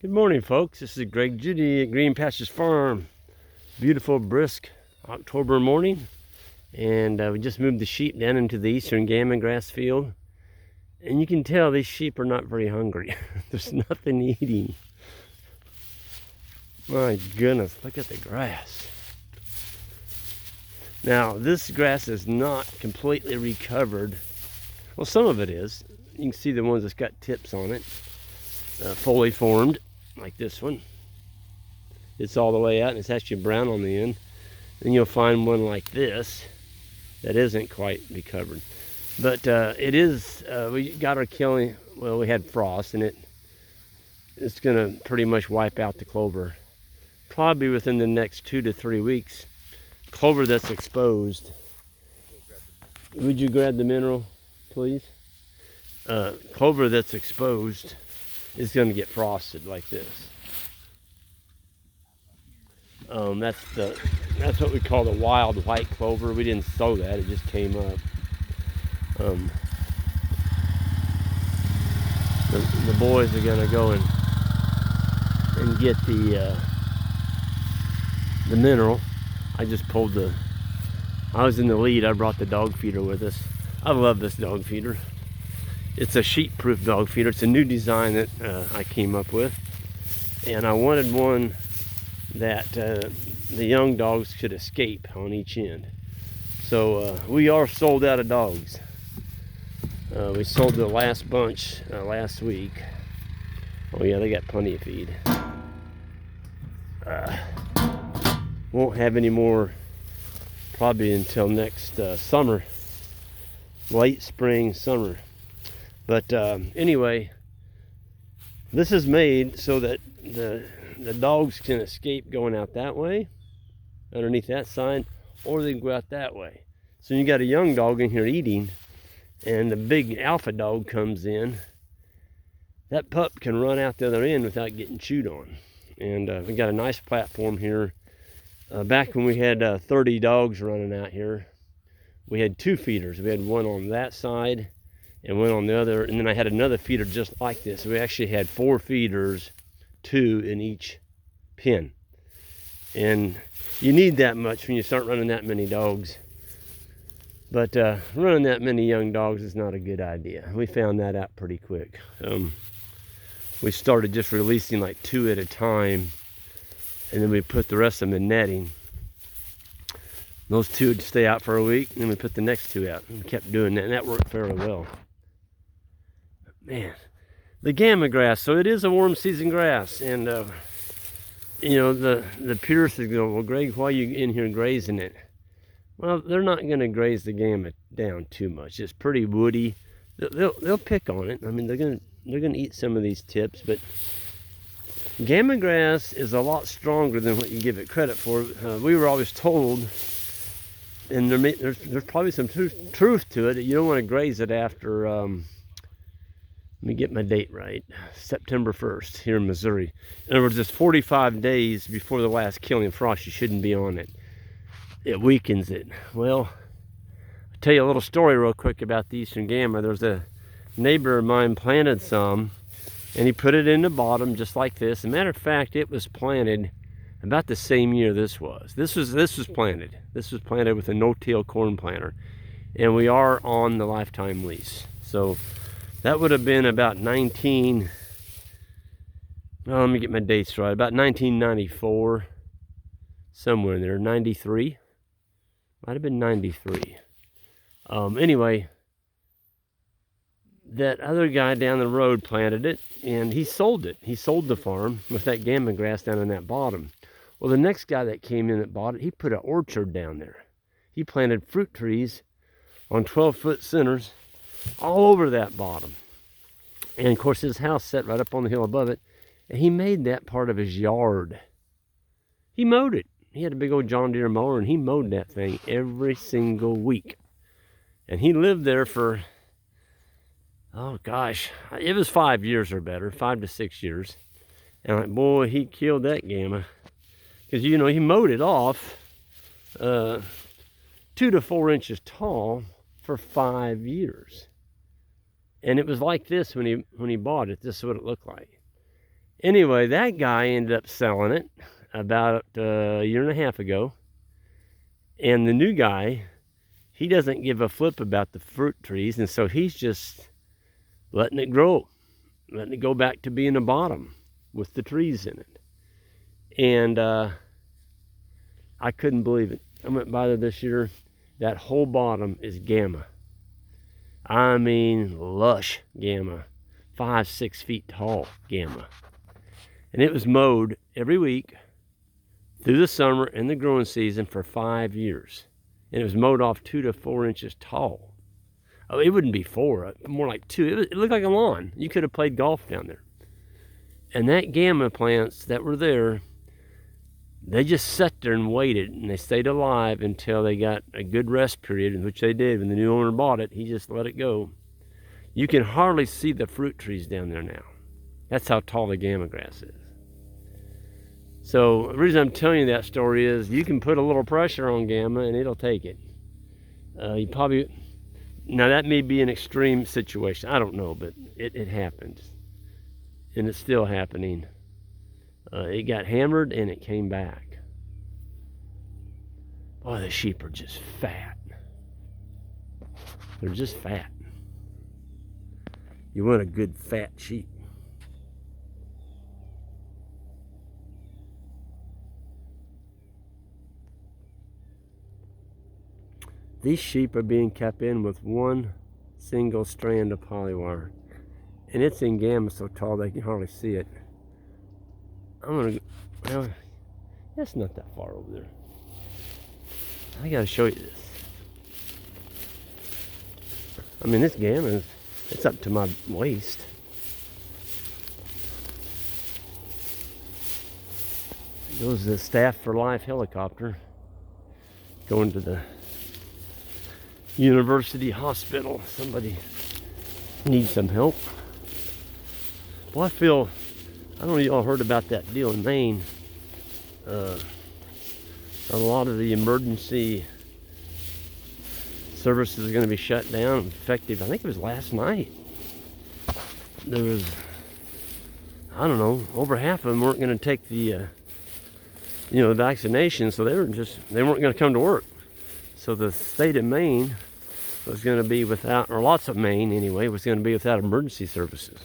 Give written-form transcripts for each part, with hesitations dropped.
Good morning, folks. This is Greg Judy at Green Pastures Farm. Beautiful, brisk October morning. And we just moved the sheep down into the eastern gammon grass field. And you can tell these sheep are not very hungry. There's nothing eating. My goodness, look at the grass. Now, this grass is not completely recovered. Well, some of it is. You can see the ones that's got tips on it, fully formed. Like this one, it's all the way out and it's actually brown on the end. Then you'll find one like this that isn't quite recovered, but it is. We got our killing. Well, we had frost and it's gonna pretty much wipe out the clover probably within the next 2 to 3 weeks. Clover that's exposed. Would you grab the mineral, please? Clover that's exposed is going to get frosted like this. That's what we call the wild white clover. We didn't sow that; it just came up. The boys are going to go and get the mineral. I just pulled I was in the lead. I brought the dog feeder with us. I love this dog feeder. It's a sheep-proof dog feeder. It's a new design that I came up with, and I wanted one that the young dogs could escape on each end. So we are sold out of dogs. We sold the last bunch last week. Oh yeah, they got plenty of feed. Won't have any more probably until next summer, late spring, summer. But anyway, this is made so that the dogs can escape going out that way, underneath that sign, or they can go out that way. So you got a young dog in here eating, and the big alpha dog comes in. That pup can run out the other end without getting chewed on. And we got a nice platform here. Back when we had 30 dogs running out here, we had 2 feeders. We had one on that side and one on the other, and then I had another feeder just like this. We actually had 4 feeders, 2 in each pen. And you need that much when you start running that many dogs. But running that many young dogs is not a good idea. We found that out pretty quick. We started just releasing like 2 at a time, and then we put the rest of them in netting. Those 2 would stay out for a week, and then we put the next 2 out. And we kept doing that, and that worked fairly well. Man, the gamma grass. So it is a warm season grass, and you know, the purists go, well, Greg, why are you in here grazing it? Well, they're not going to graze the gamma down too much. It's pretty woody. They'll pick on it. I mean, they're gonna eat some of these tips, but gamma grass is a lot stronger than what you give it credit for. We were always told, and there's probably some truth to it, that you don't want to graze it after, let me get my date right, September 1st here in Missouri. In other words, it's 45 days before the last killing frost. You shouldn't be on it. It weakens it. Well, I'll tell you a little story real quick about the eastern gamma. There's a neighbor of mine planted some, and he put it in the bottom just like this. As a matter of fact, it was planted about the same year this was. This was planted. This was planted with a no-till corn planter, and we are on the lifetime lease. So that would have been about let me get my dates right, about 1994, somewhere in there, 93, might have been 93. Anyway, that other guy down the road planted it, and he sold it. He sold the farm with that gamma grass down in that bottom. Well, the next guy that came in that bought it, he put an orchard down there. He planted fruit trees on 12-foot centers all over that bottom. And of course, his house set right up on the hill above it, and he made that part of his yard. He mowed it. He had a big old John Deere mower, and he mowed that thing every single week. And he lived there for, oh gosh, it was 5 years or better, 5 to 6 years. And like, boy, he killed that gamma. Because, you know, he mowed it off 2 to 4 inches tall for 5 years. And it was like this when he bought it. This is what it looked like. Anyway, that guy ended up selling it about a year and a half ago. And the new guy, he doesn't give a flip about the fruit trees, and so he's just letting it grow, letting it go back to being a bottom with the trees in it. And I couldn't believe it. I went by there this year. That whole bottom is gamma. I mean, lush gamma, 5-6 feet tall gamma. And it was mowed every week through the summer and the growing season for 5 years. And it was mowed off 2 to 4 inches tall. Oh, it wouldn't be 4, more like 2. It looked like a lawn. You could have played golf down there. And that gamma plants that were there, they just sat there and waited, and they stayed alive until they got a good rest period, which they did. When the new owner bought it, he just let it go. You can hardly see the fruit trees down there now. That's how tall the gamma grass is. So the reason I'm telling you that story is you can put a little pressure on gamma and it'll take it. Now that may be an extreme situation. I don't know, but it happens. And it's still happening. It got hammered and it came back. Boy, the sheep are just fat. They're just fat. You want a good fat sheep. These sheep are being kept in with one single strand of polywire. And it's in gamma so tall they can hardly see it. I'm gonna, well, that's not that far over there. I gotta show you this. I mean, this gamma, it's up to my waist. It goes to the Staff for Life helicopter going to the University Hospital. Somebody needs some help. Well, I don't know if y'all heard about that deal in Maine. A lot of the emergency services are going to be shut down effective, I think it was last night. There was, I don't know, over half of them weren't going to take the vaccination, so they weren't going to come to work. So the state of Maine was going to be without, or lots of Maine anyway, was going to be without emergency services.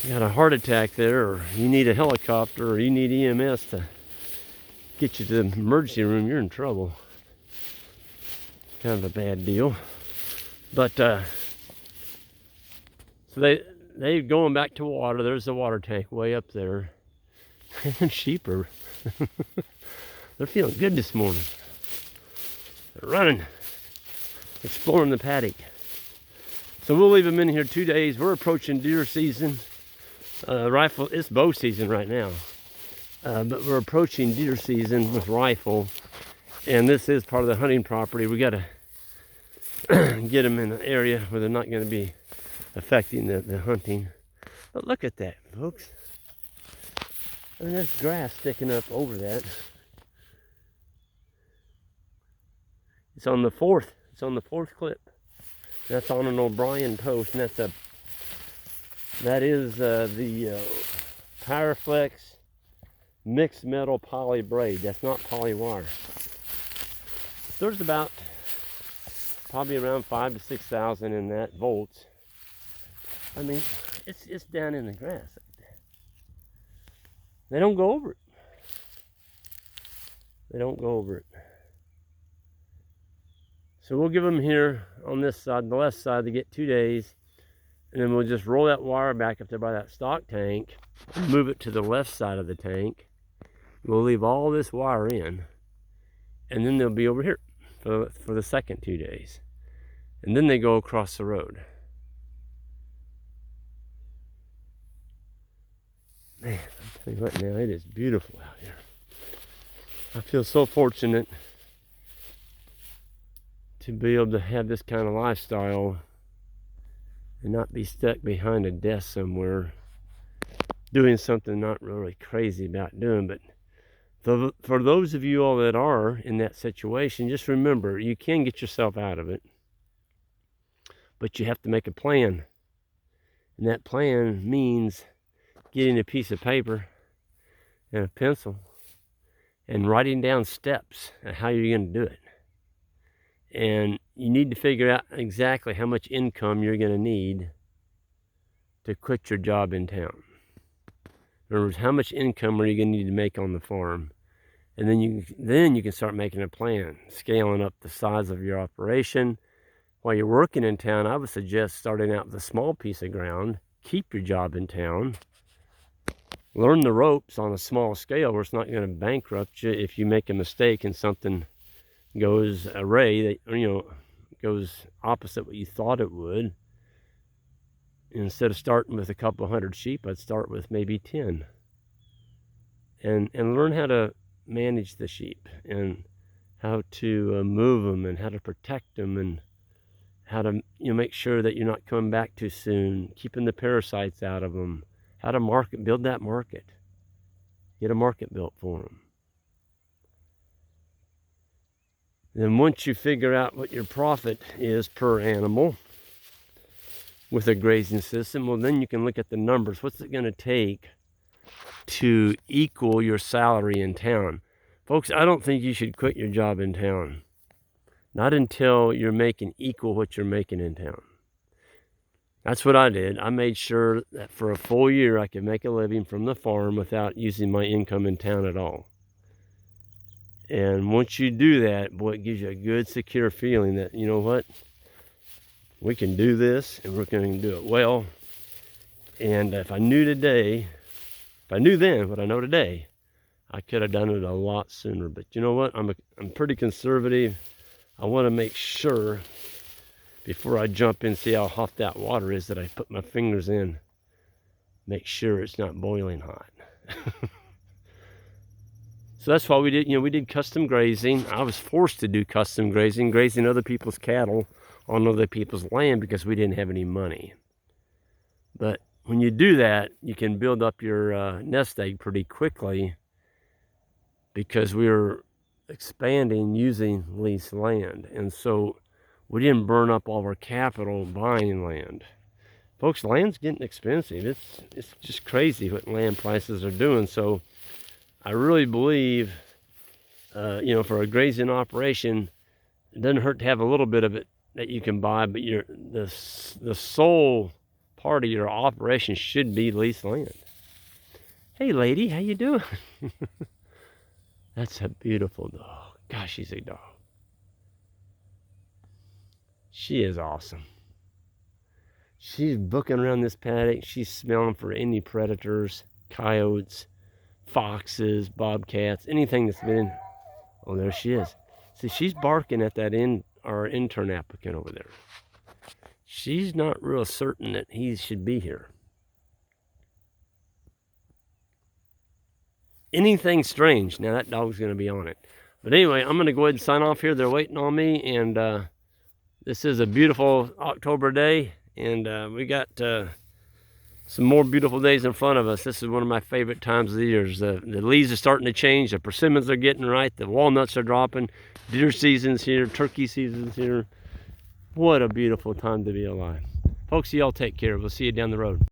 You got a heart attack there, or you need a helicopter, or you need EMS to get you to the emergency room, you're in trouble. Kind of a bad deal. But so they going back to water. There's the water tank way up there. And sheep are they're feeling good this morning. They're running, exploring the paddock. So we'll leave them in here 2 days. We're approaching deer season. It's bow season right now. But we're approaching deer season with rifle. And this is part of the hunting property. We got to get them in an area where they're not going to be affecting the hunting. But look at that, folks. I mean, there's grass sticking up over that. It's on the fourth clip. That's on an O'Brien post, and that is the Powerflex mixed metal poly braid. That's not poly wire. There's about probably around 5,000 to 6,000 in that volts. I mean, it's down in the grass. They don't go over it. They don't go over it. So we'll give them here on this side, the left side, to get 2 days. And then we'll just roll that wire back up there by that stock tank, and move it to the left side of the tank. We'll leave all this wire in, and then they'll be over here for the second 2 days. And then they go across the road. Man, I'll tell you what now, it is beautiful out here. I feel so fortunate to be able to have this kind of lifestyle and not be stuck behind a desk somewhere doing something not really crazy about doing. But for those of you all that are in that situation, just remember, you can get yourself out of it, but you have to make a plan. And that plan means getting a piece of paper and a pencil and writing down steps and how you're going to do it. And you need to figure out exactly how much income you're going to need to quit your job in town. In other words, how much income are you going to need to make on the farm? And then you can start making a plan, scaling up the size of your operation. While you're working in town, I would suggest starting out with a small piece of ground. Keep your job in town. Learn the ropes on a small scale where it's not going to bankrupt you if you make a mistake and something goes array, that goes opposite what you thought it would. Instead of starting with a couple hundred sheep, I'd start with maybe 10. And learn how to manage the sheep and how to move them and how to protect them and how to make sure that you're not coming back too soon, keeping the parasites out of them, how to build that market, get a market built for them. Then once you figure out what your profit is per animal with a grazing system, well, then you can look at the numbers. What's it going to take to equal your salary in town? Folks, I don't think you should quit your job in town. Not until you're making equal what you're making in town. That's what I did. I made sure that for a full year I could make a living from the farm without using my income in town at all. And once you do that, boy, it gives you a good, secure feeling that, you know what, we can do this and we're going to do it well. And if I knew then what I know today, I could have done it a lot sooner. But you know what, I'm pretty conservative. I want to make sure before I jump in, see how hot that water is, that I put my fingers in, make sure it's not boiling hot. So that's why we did custom grazing. I was forced to do custom grazing other people's cattle on other people's land because we didn't have any money. But when you do that, you can build up your nest egg pretty quickly because we were expanding using leased land. And so we didn't burn up all our capital buying land. Folks, land's getting expensive. It's just crazy what land prices are doing. So I really believe, for a grazing operation, it doesn't hurt to have a little bit of it that you can buy, but the sole part of your operation should be leased land. Hey, lady, how you doing? That's a beautiful dog. Gosh, she's a dog. She is awesome. She's booking around this paddock. She's smelling for any predators, coyotes, foxes, bobcats, anything that's been. Oh, there she is. See, she's barking at that our intern applicant over there. She's not real certain that he should be here. Anything strange, now that dog's going to be on it. But anyway, I'm going to go ahead and sign off here. They're waiting on me, and this is a beautiful October day, and we got some more beautiful days in front of us. This is one of my favorite times of the year. The leaves are starting to change. The persimmons are getting right. The walnuts are dropping. Deer season's here. Turkey season's here. What a beautiful time to be alive. Folks, y'all take care. We'll see you down the road.